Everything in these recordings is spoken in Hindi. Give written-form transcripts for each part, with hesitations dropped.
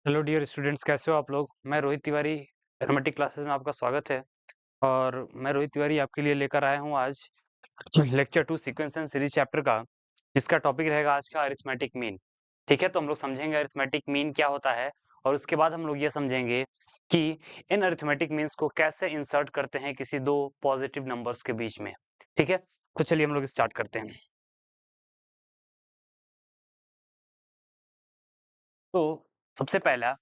हेलो डियर स्टूडेंट्स, कैसे हो आप लोग। मैं रोहित तिवारी, अरिथमेटिक क्लासेस में आपका स्वागत है। और मैं रोहित तिवारी आपके लिए लेकर आया हूँ आज lecture 2 sequence and series chapter का, जिसका टॉपिक रहेगा आज का अरिथमेटिक मीन। ठीक है, तो हम लोग समझेंगे अरिथमेटिक मीन क्या होता है, और उसके बाद हम लोग ये समझेंगे कि इन अरिथमेटिक मीन्स को कैसे इंसर्ट करते हैं किसी दो पॉजिटिव नंबर्स के बीच में। ठीक है, तो चलिए हम लोग स्टार्ट करते हैं। तो सबसे पहला,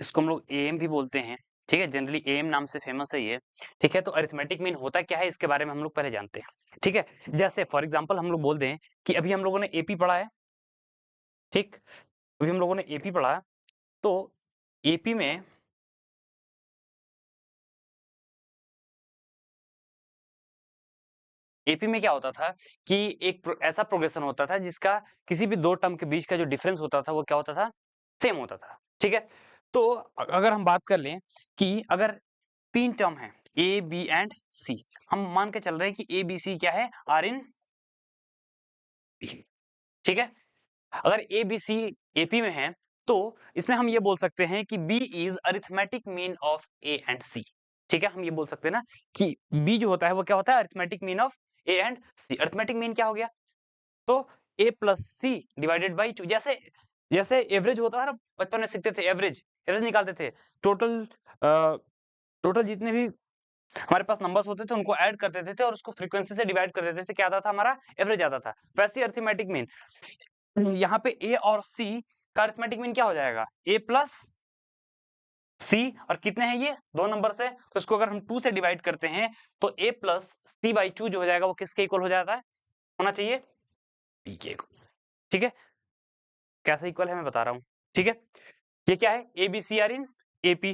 इसको हम लोग एएम भी बोलते हैं। ठीक है, जनरली एएम नाम से फेमस है ये। ठीक है, तो अरिथमेटिक मीन होता क्या है इसके बारे में हम लोग पहले जानते हैं। ठीक है, जैसे फॉर एग्जांपल हम लोग बोल दें कि अभी हम लोगों ने एपी पढ़ा है। ठीक, अभी हम लोगों ने एपी पढ़ा, तो एपी में एपी में क्या होता था कि ऐसा प्रोग्रेशन होता था जिसका किसी भी दो टर्म के बीच का जो डिफरेंस होता था वो क्या होता था, सेम होता था। ठीक है, तो अगर हम बात कर लें कि अगर तीन टर्म है ए बी एंड सी, हम मान के चल रहे हैं कि ए बी सी क्या है, आर इन पी। ठीक है, अगर ए बी सी एपी में है तो इसमें हम ये बोल सकते हैं कि B is arithmetic mean of A and C. ठीक है, हम ये बोल सकते हैं ना कि बी जो होता है वो क्या होता है, arithmetic mean of A and C. Arithmetic mean क्या हो गया, तो A plus C divided by two. जैसे जैसे एवरेज होता है ना, बचपन में सीखते थे, एवरेज एवरेज निकालते थे। टोटल टोटल जितने भी हमारे पास नंबर्स होते थे उनको ऐड कर देते थे और उसको फ्रीक्वेंसी से डिवाइड कर देते थे, क्या आता था, हमारा एवरेज आता था। वैसे ही अरिथमेटिक मीन, यहाँ पे ए और सी का अरिथमेटिक मीन क्या हो जाएगा, ए प्लस सी। और कितने हैं ये, दो नंबर से, तो इसको अगर हम 2 से डिवाइड करते हैं तो ए प्लस सी बाई 2 जो हो जाएगा वो किसके इक्वल हो जाता है, होना चाहिए बी के इक्वल। ठीक है, कैसे इक्वल है मैं बता रहा हूँ। ठीक है, ये क्या है, A B C are in AP.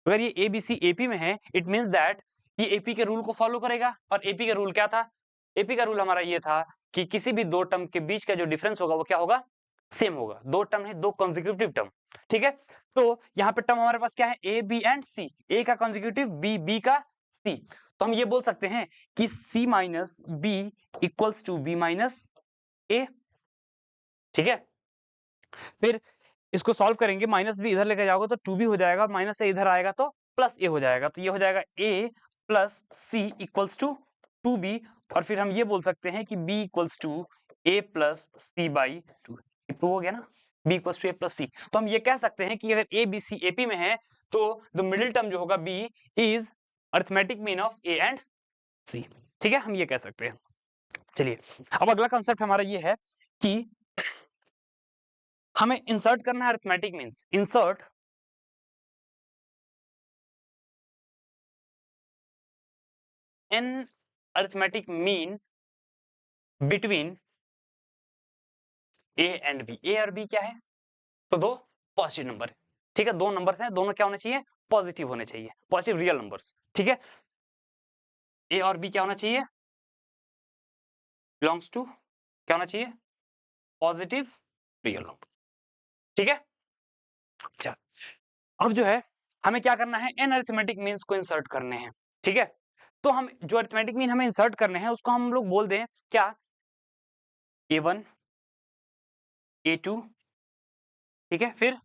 अगर ये ए बी सी एपी में है, इट मींस दैट ये एपी के रूल को फॉलो करेगा। और एपी का रूल क्या था, एपी का रूल हमारा ये था कि किसी भी दो टर्म के बीच का जो डिफरेंस होगा वो क्या होगा, सेम होगा। दो टर्म है, दो कॉन्जिक्यूटिव टर्म। ठीक है, तो यहाँ पे टर्म हमारे पास क्या है, ए बी एंड सी, ए का कॉन्जिक्यूटिव, बी, बी का सी। तो हम ये बोल सकते हैं कि C minus B equals to B minus A. ठीक है, फिर इसको सॉल्व करेंगे, माइनस बी इधर लेके जाओगे तो टू बी हो जाएगा, माइनस से इधर आएगा तो प्लस ए हो जाएगा। तो ये हो जाएगा A plus C equals to two B. और फिर हम ये बोल सकते हैं कि B equals to A plus C by two. Prove हो गया ना, B equals to A plus C. तो हम ये कह सकते हैं कि अगर ए बी सी एपी में है तो द मिडिल टर्म जो होगा B is arithmetic mean of A and C. ठीक है, हम ये कह सकते हैं। चलिए, अब अगला कंसेप्ट हमारा ये है कि हमें इंसर्ट करना है arithmetic means. Insert n arithmetic means between a and b। a और b क्या है, तो दो पॉजिटिव नंबर है। ठीक है, दो नंबर्स हैं, दोनों क्या होने चाहिए, पॉजिटिव होने चाहिए, पॉजिटिव रियल नंबर्स। ठीक है, a और b क्या होना चाहिए, बिलोंग्स टू, क्या होना चाहिए, पॉजिटिव रियल नंबर। ठीक है, अच्छा, अब जो है हमें क्या करना है, n अरिथमेटिक मीन्स को इंसर्ट करने हैं। ठीक है, तो हम जो अरिथमेटिक मीन हमें इंसर्ट करने हैं उसको हम लोग बोल दें क्या, a1 a2। ठीक है, फिर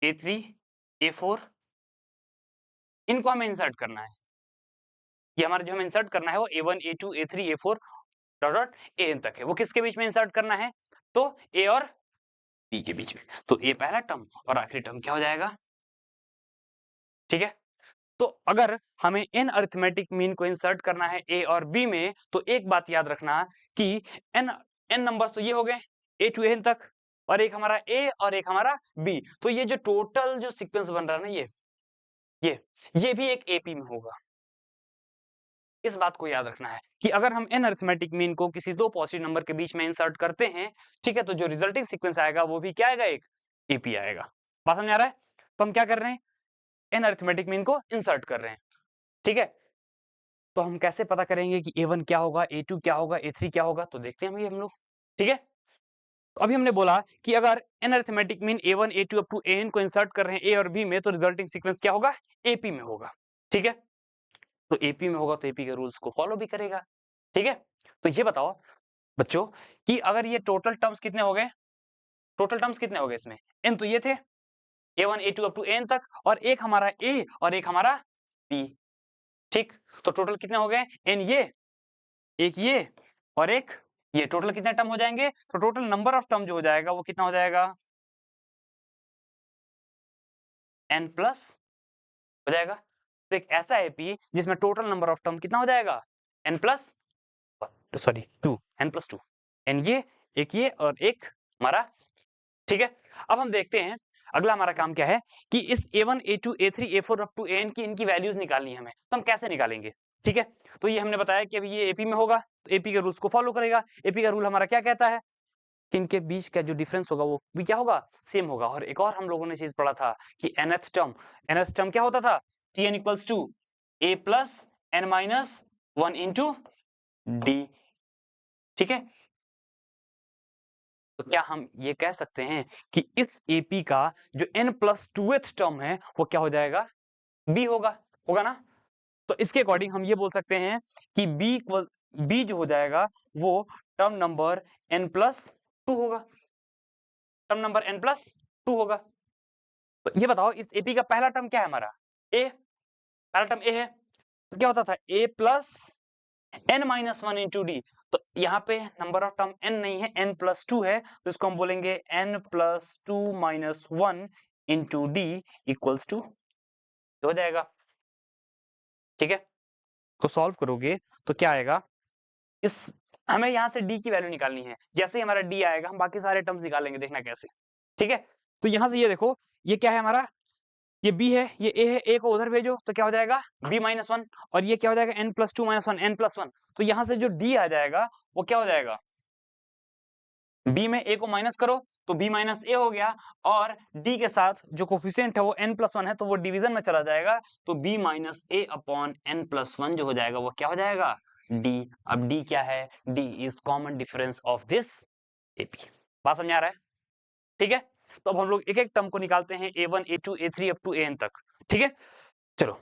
a3 a4, इनको हमें इंसर्ट करना है। ये हमारा जो हमें इंसर्ट करना है वो A1 A2 A3 A4 dot dot AN तक है। वो किसके बीच में इंसर्ट करना है, तो A और B के बीच में। तो A पहला टर्म और आखिरी टर्म क्या हो जाएगा। ठीक है, तो अगर हमें इन अरिथमेटिक मीन को इंसर्ट करना है A और B में, तो एक बात याद रखना कि n n नंबर्स तो ये हो गए A टू N तक, और एक हमारा A और एक हमारा B। तो ये जो टोटल जो सीक्वेंस बन रहा है ना, ये भी एक AP में होगा। इस बात को याद रखना है कि अगर हम n अरिथमेटिक मीन को किसी दो पॉजिटिव नंबर के बीच में इंसर्ट करते हैं, ठीक है, तो जो रिजल्टिंग सीक्वेंस आएगा वो भी क्या आएगा, एक एपी आएगा। बात समझ आ रहा है, तो हम क्या कर रहे हैं, n अरिथमेटिक मीन को इंसर्ट कर रहे हैं। ठीक है, तो हम कैसे पता करेंगे कि a1 क्या होगा, a2 क्या होगा, a3 क्या होगा, तो देखते हैं हम लोग। ठीक है, तो अभी हमने बोला कि अगर n arithmetic mean a1 a2 up to an को इंसर्ट कर रहे हैं a और b में, तो रिजल्टिंग सीक्वेंस क्या होगा, ap में होगा। ठीक है, तो एपी में होगा तो एपी के रूल्स को फॉलो भी करेगा। ठीक है, तो ये बताओ बच्चों कि अगर ये टोटल टर्म्स कितने हो गए, टोटल टर्म्स कितने हो गए इसमें, n तो ये थे, A1 A2 up to An तक, और एक हमारा A और एक हमारा B, ठीक। तो टोटल कितने हो गए? N ये, एक ये और एक ये, टोटल कितने टर्म हो जाएंगे? तो टोटल नंबर ऑफ टर्म जो हो जाएगा वो कितना हो जाएगा? N प्लस हो जाएगा। तो एक ऐसा एपी जिसमें टोटल नंबर ऑफ टर्म कितना हो जाएगा? N plus sorry 2, N plus 2, N ये, एक ये और एक हमारा, ठीक है। अब हम देखते हैं अगला हमारा काम क्या है कि इस A1 A2 A3 A4 up to An की इनकी वैल्यूज निकालनी है हमें, तो हम कैसे निकालेंगे? ठीक है, तो ये हमने बताया कि अभी ये एपी में होगा तो एपी के रूल्स को फॉलो करेगा। एपी का रूल हमारा क्या कहता है कि इनके बीच का जो डिफरेंस होगा वो भी क्या होगा? सेम होगा। और एक और हम लोगों ने चीज पढ़ा था कि nth टर्म क्या होता था? Tn equals to a plus n minus 1 into d, ठीक है। तो क्या हम ये कह सकते हैं कि इस एपी का जो n प्लस 2th टर्म है वो क्या हो जाएगा? b होगा, होगा ना? तो इसके अकॉर्डिंग हम ये बोल सकते हैं कि b जो हो जाएगा वो टर्म नंबर n प्लस 2 होगा, टर्म नंबर n प्लस 2 होगा। तो ये बताओ इस एपी का पहला टर्म क्या है हमारा? a, पहला टर्म a है, तो क्या होता था? a plus n minus 1 into D. तो यहाँ पे नंबर ऑफ टर्म n नहीं है, n प्लस 2 है, तो इसको हम बोलेंगे n plus 2 minus 1 into d equals to हो जाएगा, ठीक है। तो सॉल्व करोगे तो क्या आएगा? इस हमें यहाँ से d की वैल्यू निकालनी है, जैसे ही हमारा d आएगा हम बाकी सारे टर्म्स निकालेंगे, देखना कैसे, ठीक है। तो यहाँ से ये देखो, ये क्या है हमारा? ये b है, ये a है, a को उधर भेजो तो क्या हो जाएगा? b माइनस 1, और ये क्या हो जाएगा? n plus 2 minus 1, n plus 1। तो यहाँ से जो d आ जाएगा वो क्या हो जाएगा? b में a को माइनस करो तो b माइनस a हो गया, और d के साथ जो कोफिशिएंट है वो n प्लस 1 है तो वो डिवीजन में चला जाएगा, तो b minus a upon n plus 1 जो हो जाएगा वो क्या हो जाएगा? d। अब d क्या है? d is common difference of this ap। बात समझ आ रहा है? ठीक है। तो अब हम लोग एक एक टर्म को निकालते हैं, a1 a2 a3 up to an तक, ठीक है। चलो,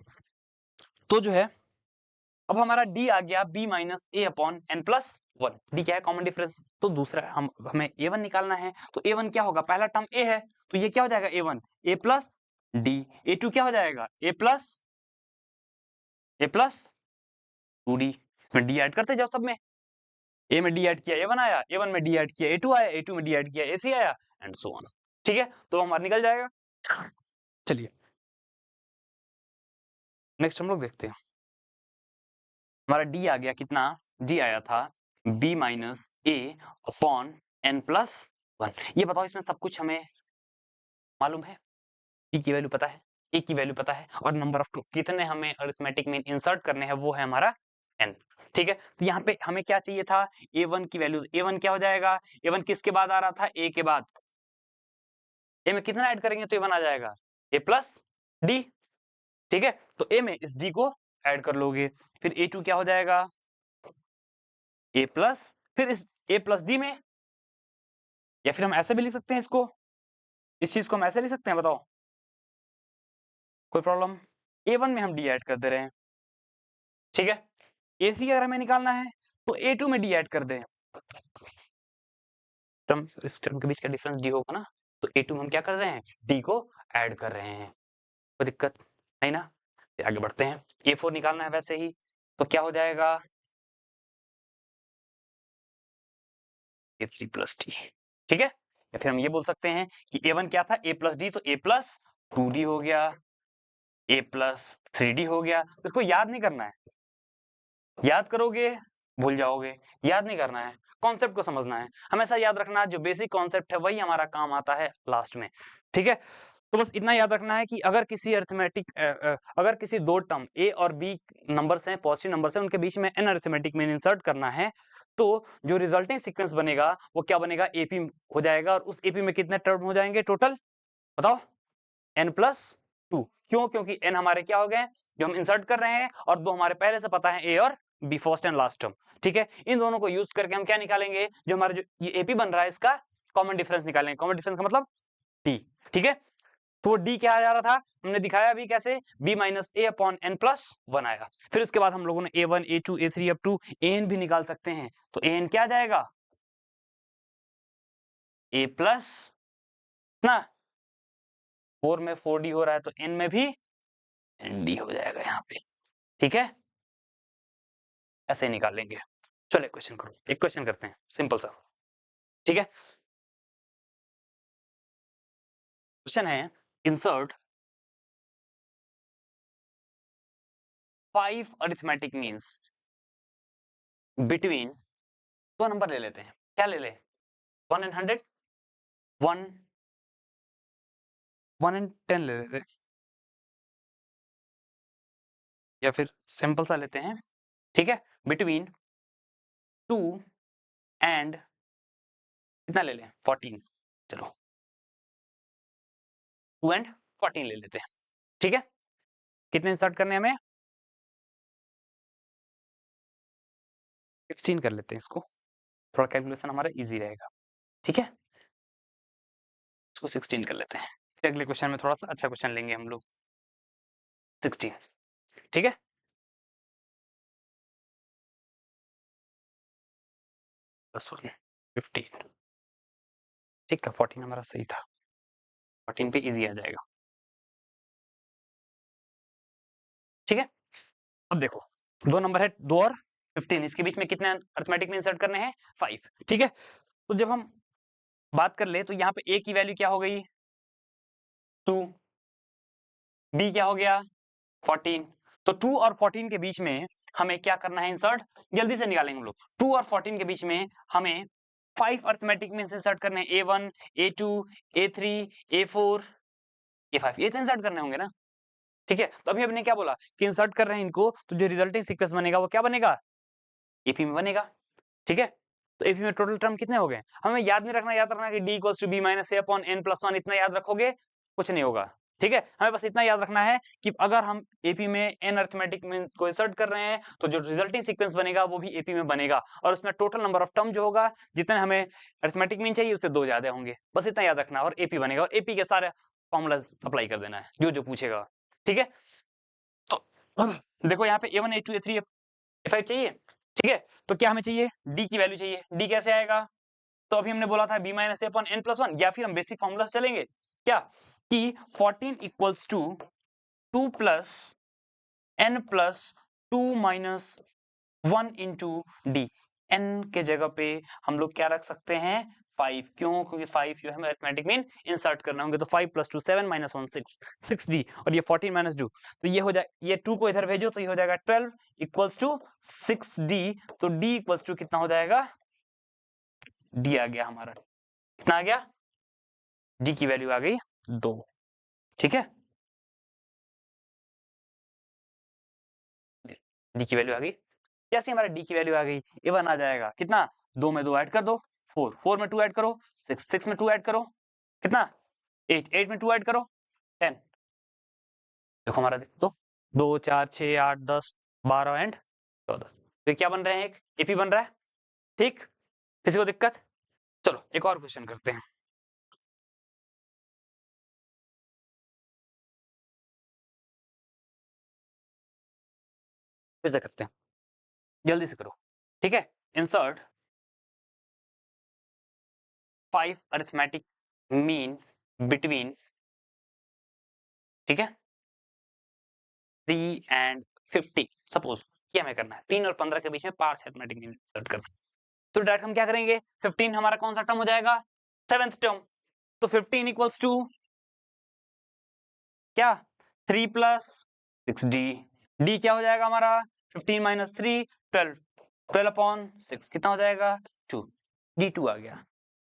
तो जो है अब हमारा d आ गया b minus a upon n plus 1। d क्या है? Common difference. तो दूसरा हमें a1 निकालना है, तो a1 क्या होगा? पहला टर्म a है तो ये क्या हो जाएगा? a1 a plus d। a2 क्या हो जाएगा? a plus 2d। इसमें d ऐड करते जाओ सब में, a में d ऐड किया a1 आया, a1 में d ऐड किया a2 आया, a2 में d ऐड किया a3 आया, एंड सो ऑन, ठीक है। तो हमारा निकल जाएगा। चलिए नेक्स्ट हम लोग देखते हैं, हमारा d आ गया कितना? d आया था b minus a upon n plus 1। ये बताओ इसमें सब कुछ हमें मालूम है, e की वैल्यू पता है, a की वैल्यू पता है, और नंबर ऑफ कितने हमें अरिथमेटिक में इंसर्ट करने हैं वो है हमारा n, ठीक है। तो यहाँ पे हमें क्या चाहिए था? a1 की वैल्यू। a1 क्या हो जाएगा? a1 किसके बाद आ रहा था? a के बाद। a में कितना ऐड करेंगे तो a1 आ जाएगा? a प्लस d, ठीक है। तो a में इस d को ऐड कर लोगे, फिर a2 क्या हो जाएगा? a प्लस, फिर इस a प्लस d में, या फिर हम ऐसे भी लिख सकते हैं इसको, इस चीज को हम ऐसे लिख सकते हैं, बताओ कोई प्रॉब्लम? a1 में हम d ऐड कर दे रहे हैं, ठीक है। a3 अगर हमें निकालना है तो a2 में d ऐड कर दें, टर्म इस टर्म के बीच का डिफरेंस d होगा ना, तो a2 में हम क्या कर रहे हैं? d को ऐड कर रहे हैं, कोई दिक्कत नहीं ना। फिर आगे बढ़ते हैं, a4 निकालना है वैसे ही, तो क्या हो जाएगा? a3 प्लस d, ठीक है। या फिर हम ये बोल सकते हैं कि a1 क्या था? a प्लस डी, तो a प्लस 2d हो गया, a प्लस 3d हो गया। तो इसको याद नहीं करना है, याद करोगे भूल जाओगे, याद नहीं करना है, कॉन्सेप्ट को समझना है, हमेशा याद रखना है जो बेसिक कॉन्सेप्ट है वही हमारा काम आता है लास्ट में, ठीक है। तो बस इतना याद रखना है कि अगर किसी अरिथमेटिक अगर किसी दो टर्म a और b नंबर्स हैं, पॉजिटिव नंबर्स हैं, उनके बीच में n अरिथमेटिक मीन इंसर्ट करना है, तो जो रिजल्टिंग सीक्वेंस बनेगा वो क्या बनेगा? एपी हो जाएगा, और उस एपी में कितने टर्म हो जाएंगे टोटल? बताओ, n प्लस 2। क्यों? क्योंकि n हमारे क्या हो गए जो हम इंसर्ट कर रहे हैं, और दो हमारे पहले से पता है a और b, first and last term, ठीक है। इन दोनों को यूज करके हम क्या निकालेंगे? जो हमारा जो ये एपी बन रहा है इसका कॉमन डिफरेंस निकालेंगे। कॉमन डिफरेंस का मतलब d, ठीक है। तो वो d क्या आ जा रहा था? हमने दिखाया अभी कैसे, b minus a upon n plus 1 आया। फिर उसके बाद हम लोगों ने a1 a2 a3 up to an भी निकाल सकते हैं, तो an क्या आ जाएगा? a प्लस ना 4 में 4d हो रहा है तो n में भी nd हो जाएगा यहाँ पे, ठीक है, ऐसे निकालेंगे। चलो एक क्वेश्चन करो, एक क्वेश्चन करते हैं सिंपल सा, ठीक है। क्वेश्चन है इंसर्ट 5 अरिथमेटिक मीन्स बिटवीन, दो नंबर ले लेते हैं, क्या ले ले, 1 and 100, 1 and 10 ले लेते हैं, या फिर सिंपल सा लेते हैं, ठीक है, बिटवीन 2 and कितना ले लें 14, चलो 2 and 14 ले लेते हैं, ठीक है। कितने इंसर्ट करने हैं हमें, 16 कर लेते हैं इसको, थोड़ा कैलकुलेशन हमारा इजी रहेगा, ठीक है, इसको 16 कर लेते हैं, फिर अगले क्वेश्चन में थोड़ा सा अच्छा क्वेश्चन लेंगे हम लोग, 16, ठीक है। बस 15, ठीक था, 14 हमारा सही था, 14 पे इजी आ जाएगा, ठीक है। अब देखो दो नंबर है 2 और 15, इसके बीच में कितने अरिथमेटिक में इंसर्ट करने हैं 5, ठीक है। तो जब हम बात कर ले तो यहाँ पे a की वैल्यू क्या हो गई 2, b क्या हो गया 14, तो 2 और 14 के बीच में हमें क्या करना है इंसर्ट, जल्दी से निकालेंगे हम लोग, 2 और 14 के बीच में हमें 5 अरिथमेटिक मीन्स इंसर्ट करने हैं, a1 a2 a3 a4 a5, ये तो इंसर्ट करने होंगे ना, ठीक है। तो अभी हमने क्या बोला कि इंसर्ट कर रहे हैं इनको, तो जो रिजल्टिंग सीक्वेंस बनेगा वो क्या बनेगा, एपी में बनेगा, ठीक है। तो एपी में टोटल टर्म कितने हो गए, हमें याद नहीं रखना, याद रखना कि d equals to b minus a upon n plus 1, इतना याद रखोगे कुछ नहीं होगा, ठीक है। हमें बस इतना याद रखना है कि अगर हम एपी में n अरिथमेटिक मीन को इंसर्ट कर रहे हैं तो जो रिजल्टिंग सीक्वेंस बनेगा वो भी एपी में बनेगा, और उसमें टोटल नंबर ऑफ टर्म जो होगा, जितने हमें अरिथमेटिक मीन चाहिए उससे 2 ज्यादा होंगे, बस इतना याद रखना, और एपी बनेगा, और एपी के सारे फॉर्मूला अप्लाई कर देना है जो जो पूछेगा, ठीक है। तो देखो यहाँ पे a1 a2 a3 a5 चाहिए, ठीक है। तो क्या हमें चाहिए, d की वैल्यू चाहिए, d कैसे आएगा, तो अभी हमने बोला था b minus a upon n plus 1, या फिर हम बेसिक फॉर्मूला से चलेंगे क्या, कि 14 equals to 2 plus n plus 2 minus 1 into d, n के जगह पे हम लोग क्या रख सकते हैं 5, क्यों, क्योंकि 5 जो है हमें अरिथमेटिक मीन इंसर्ट करना होंगे, तो 5 प्लस 2 7 माइनस 1 6 6d, और ये 14 माइनस 2, तो ये हो जाए, ये 2 को इधर भेजो तो ये हो जाएगा 12 इक्वल्स टू 6d, तो d इक्वल्स टू कितना हो जाएगा, d आ गया हमारा, कितना आ गया, d की वैल्यू आ गई 2, ठीक है, d की वैल्यू आ गई, जैसे हमारा d की वैल्यू आ गई a1 आ जाएगा कितना, 2 में 2 ऐड कर दो 4, 4 में 2 ऐड करो 6, 6 में 2 ऐड करो कितना 8, 8 में 2 ऐड करो 10, देखो हमारा देखो तो 2 4 6 8 10 12 एंड 14, तो क्या बन रहे हैं, एक एपी बन रहा है, ठीक, किसी को दिक्कत, चलो एक और क्वेश्चन करते हैं, फिर से करते हैं, जल्दी से करो, ठीक है। इंसर्ट 5 अरिथमेटिक मीन बिटवीन, ठीक है, 3 and 50, सपोज ये हमें करना है, 3 और 15 के बीच में 5 अरिथमेटिक मीन इंसर्ट करना है, तो डायरेक्ट हम क्या करेंगे, 15 हमारा कौन सा टर्म हो जाएगा, 7th टर्म, तो 15 इक्वल्स टू क्या 3 प्लस 6d, d क्या हो जाएगा हमारा 15 माइनस 3 12, 12 अपॉन 6 कितना हो जाएगा 2, d2 आ गया,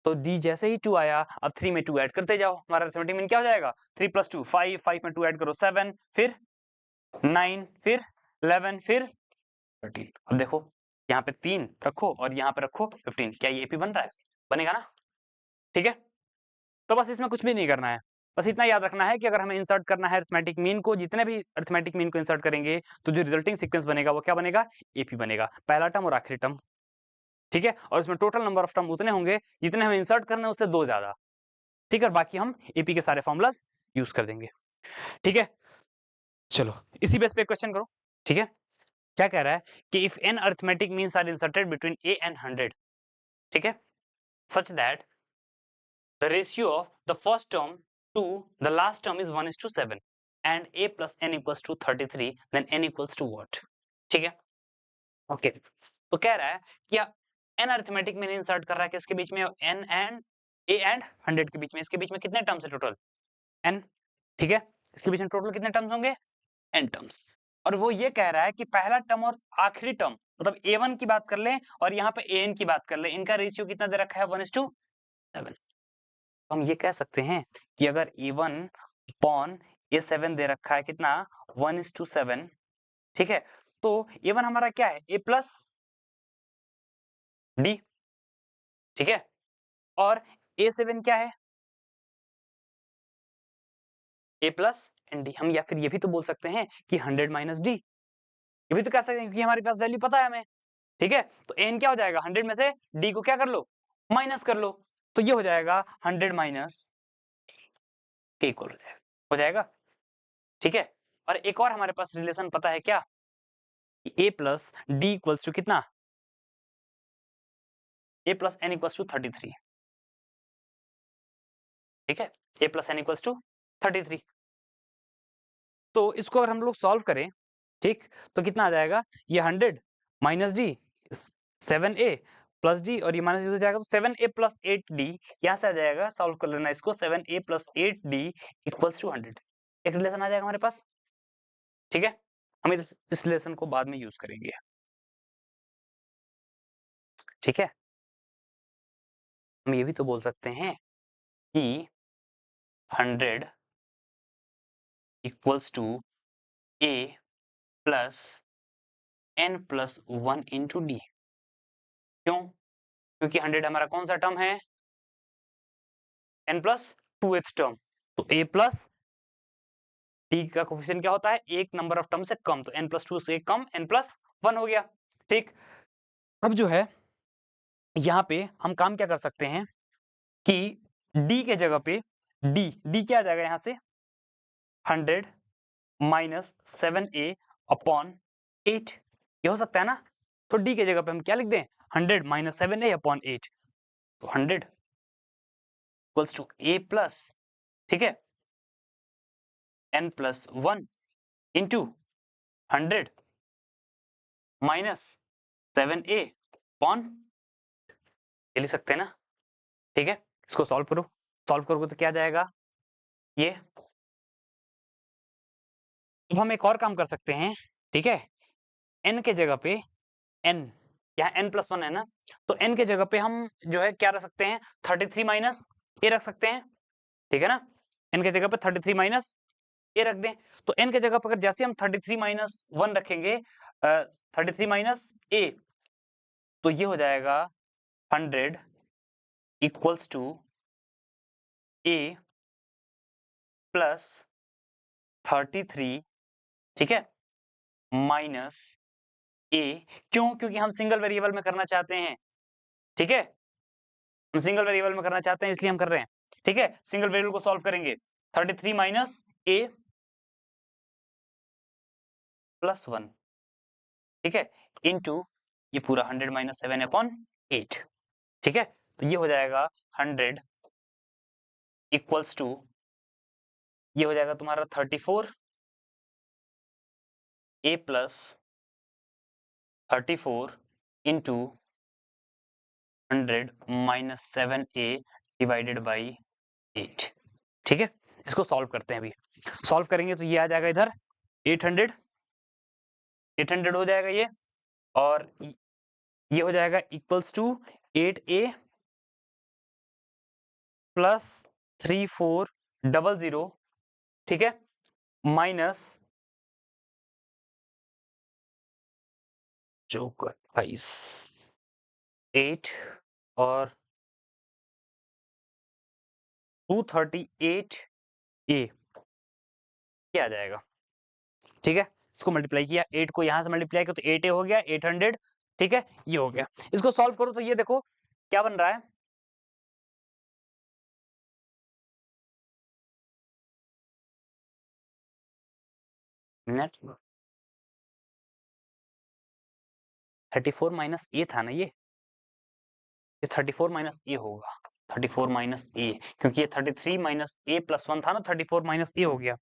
तो d जैसे ही 2 आया, अब 3 में 2 ऐड करते जाओ, हमारा अरिथमेटिक मीन क्या हो जाएगा 3 प्लस 2 5, 5 में 2 ऐड करो 7, फिर 9, फिर 11, फिर 13, अब देखो यहाँ पे 3 रखो और यहाँ पे रखो 15, क्या ये भी बन रहा है, बनेगा ना, ठीक है। तो बस इसमें कुछ भी नहीं करना है, बस इतना याद रखना है कि अगर हमें इंसर्ट करना है अरिथमेटिक मीन को, जितने भी अरिथमेटिक मीन को इंसर्ट करेंगे तो जो रिजल्टिंग सीक्वेंस बनेगा वो क्या बनेगा, एपी बनेगा, पहला टर्म और आखिरी टर्म, ठीक है, और इसमें टोटल नंबर ऑफ टर्म उतने होंगे जितने हमें इंसर्ट करने हैं उससे 2 ज्यादा, ठीक है, और बाकी हम एपी के सारे फॉर्मूलाज यूज कर देंगे, ठीक है। चलो इसी बेस पे क्वेश्चन करो, ठीक है, क्या कह रहा है कि if n arithmetic means are inserted between a and 100, ठीक है, such that the ratio of the first term 2 the last term is 1:7 and a plus n equals to 33 then n equals to what? ठीक है ओके तो कह रहा है कि n अरिथमेटिक में इंसर्ट कर रहा है कि इसके बीच में n एंड a एंड 100 के बीच में इसके बीच में कितने टर्म्स है टोटल n ठीक है इसके बीच में टोटल कितने टर्म्स होंगे n टर्म्स और वो ये कह रहा है कि पहला टर्म और आखिरी टर्म मतलब a1 की बात कर लें और यहाँ पे an की बात कर लें इनका रेशियो कितना दे रखा है 1:7 हम ये कह सकते हैं कि अगर a1 अपॉन a7 दे रखा है कितना 1:7 ठीक है तो a1 हमारा क्या है a प्लस d ठीक है और a7 क्या है a प्लस एन डी हम या फिर ये भी तो बोल सकते हैं कि 100 माइनस डी ये भी तो कह सकते हैं क्योंकि हमारे पास वैल्यू पता है हमें ठीक है तो n क्या हो जाएगा 100 में से d को क्या कर लो माइनस कर लो तो ये हो जाएगा 100 माइनस के इक्वल हो जाएगा ठीक है और एक और हमारे पास रिलेशन पता है क्या a plus d equals to कितना a plus n equals to 33 ठीक है a plus n equals to 33 तो इसको अगर हम लोग सॉल्व करें ठीक तो कितना आ जाएगा ये 100 minus D 7a plus D और ये माइनस हो जाएगा तो 7a प्लस 8d यहाँ से आ जाएगा सॉल्व कर लेना इसको 7a plus 8d equals to 100 एक रिलेशन आ जाएगा हमारे पास ठीक है हम इस रिलेशन को बाद में यूज करेंगे ठीक है हम ये भी तो बोल सकते हैं कि 100 equals to a plus n plus 1 into d क्यों क्योंकि 100 हमारा कौन सा टर्म है n प्लस 2th टर्म तो a प्लस डी का कोफिशिएंट क्या होता है एक नंबर ऑफ टर्म से कम तो n प्लस 2 से कम n प्लस 1 हो गया ठीक अब जो है यहाँ पे हम काम क्या कर सकते हैं कि d के जगह पे d क्या आ जाएगा यहाँ से 100 माइनस 7a अपॉन 8 ये हो सकता है ना तो d के जगह पे हम क्या लिख दें 100 माइनस 7a अपॉन 8 तो 100 इक्वल्स टू a प्लस ठीक है n plus 1 into 100 minus 7a upon ये लिख सकते हैं ना ठीक है इसको सॉल्व करो सॉल्व करोगे तो क्या जाएगा ये अब हम एक और काम कर सकते हैं ठीक है n के जगह पे n यहाँ n प्लस 1 है ना तो n के जगह पे हम जो है क्या रख सकते हैं 33 माइनस ए रख सकते हैं ठीक है ना n के जगह पे 33 माइनस ए रख दें तो n के जगह पर अगर जैसे हम 33 माइनस 1 रखेंगे 33 माइनस ए तो ये हो जाएगा 100 इक्वल्स टू a प्लस 33 ठीक है माइनस ए क्यों क्योंकि हम सिंगल वेरिएबल में करना चाहते हैं ठीक है हम सिंगल वेरिएबल में करना चाहते हैं इसलिए हम कर रहे हैं ठीक है सिंगल वेरिएबल को सॉल्व करेंगे 33 माइनस ए प्लस 1 ठीक है इनटू ये पूरा 100 माइनस 7 अपॉन 8 ठीक है तो ये हो जाएगा 100 इक्वल्स टू ये हो जाएगा तुम्हारा 34 a plus 34 into 100 minus 7a divided by 8 ठीक है इसको सॉल्व करते हैं अभी सॉल्व करेंगे तो ये आ जाएगा इधर 800 हो जाएगा ये और ये हो जाएगा इक्वल्स टू 8a प्लस 3400 ठीक है माइनस 8 और 238 ए क्या आ जाएगा ठीक है इसको मल्टीप्लाई किया 8 को यहां से मल्टीप्लाई किया तो 8 हो गया 800 ठीक है ये हो गया इसको सॉल्व करो तो ये देखो क्या बन रहा है नेट 34 माइनस ए था ना ये 34 माइनस ए होगा 34 माइनस ए, क्योंकि ये 33 माइनस ए प्लस 1 था ना, 34 माइनस ए हो गया।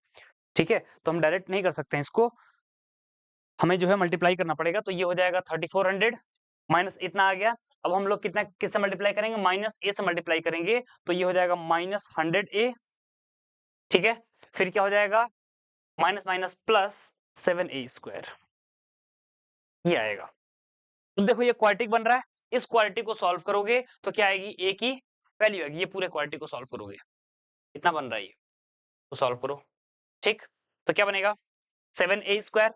ठीक है, तो हम डायरेक्ट नहीं कर सकते हैं इसको, हमें जो है मल्टीप्लाई करना पड़ेगा। तो ये हो जाएगा 3400 माइनस इतना आ गया। अब हम लोग कितना किससे मल्टीप्लाई करेंगे, माइनस ए से मल्टीप्लाई करेंगे, तो ये हो जाएगा माइनस 100 ए। ठीक है, फिर क्या हो जाएगा, माइनस माइनस प्लस 7a², ये आएगा। तो देखो ये क्वाड्रेटिक बन रहा है, इस क्वाड्रेटिक को सॉल्व करोगे तो क्या आएगी, ए की वैल्यू आएगी। ये पूरे क्वाड्रेटिक को सॉल्व करोगे, इतना बन रहा है ये, तो सॉल्व करो। ठीक, तो क्या बनेगा, 7a²।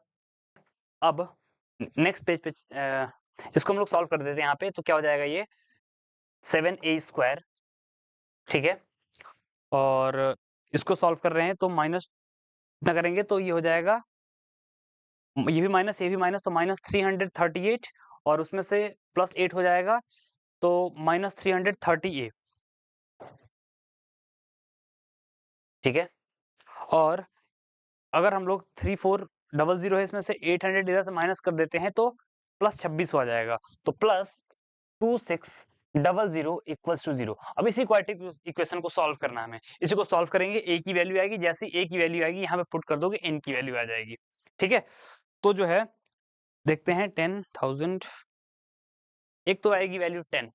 अब नेक्स्ट पेज पे इसको हम लोग सॉल्व कर देते हैं यहाँ पे, तो क्या हो जाएगा ये 7a²। ठीक है, और इसको सॉल्व कर रहे हैं तो माइनस इतना करेंगे तो ये हो जाएगा, ये भी माइनस ये भी माइनस, तो माइनस 338 और उसमें से प्लस 8 हो जाएगा, तो माइनस 330a। ठीक है, और अगर हम लोग 3400 है, इसमें से 800 इधर से माइनस कर देते हैं तो प्लस 26 आ जाएगा, तो प्लस 2600 इक्वल्स टू 0। अब इसी क्वाड्रेटिक इक्वेशन को सॉल्व करना है हमें, इसी को सॉल्व करेंगे, ए की वैल्यू आएगी, जैसी ए की वैल्यू आएगी यहाँ पे पुट कर दोगे, एन की वैल्यू आ जाएगी। ठीक है, तो जो है देखते हैं 10,000, एक तो आएगी वैल्यू 10,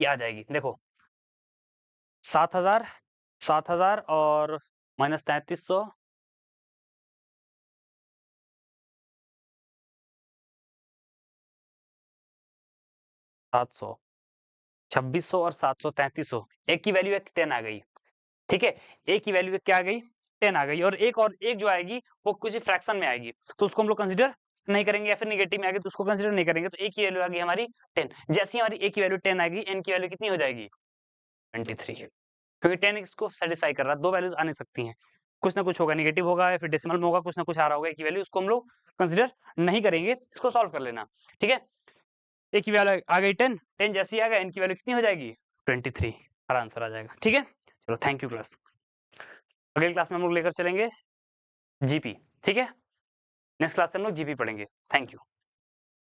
ये आ जाएगी, देखो 7,000 7,000 और माइनस 3,300, 700, 2600 और 700, 3,300, एक की वैल्यू 10 आ गई। ठीक है, एक की वैल्यू क्या आ गई, 10 आ गई, और एक जो आएगी वो किसी फ्रैक्शन में आएगी, तो उसको हम लोग कंसीडर नहीं करेंगे, या फिर नेगेटिव में आएगी तो उसको कंसीडर नहीं करेंगे। तो ए की वैल्यू आ गई हमारी 10, जैसे ही हमारी ए की वैल्यू 10 आएगी, एन की वैल्यू कितनी हो जाएगी, 23, क्योंकि 10 इसको सेटिस्फाई कर रहा है, दो वैल्यूज आ नहीं सकती हैं, कुछ ना कुछ होगा, नेगेटिव होगा या फिर डेसिमल में होगा, कुछ ना कुछ आ रहा होगा, ए की वैल्यू, उसको हम लोग कंसीडर नहीं करेंगे, इसको सॉल्व कर लेना। ठीक है, ए की वैल्यू आ गई 10, 10 जैसी आ गया, एन की वैल्यू कितनी हो जाएगी, 23, हमारा आंसर आ जाएगा। ठीक है, चलो थैंक यू क्लास। अगली क्लास में हम लोग लेकर चलेंगे जीपी। ठीक है, नेक्स्ट क्लास से हम लोग जीपी पढ़ेंगे। Thank you.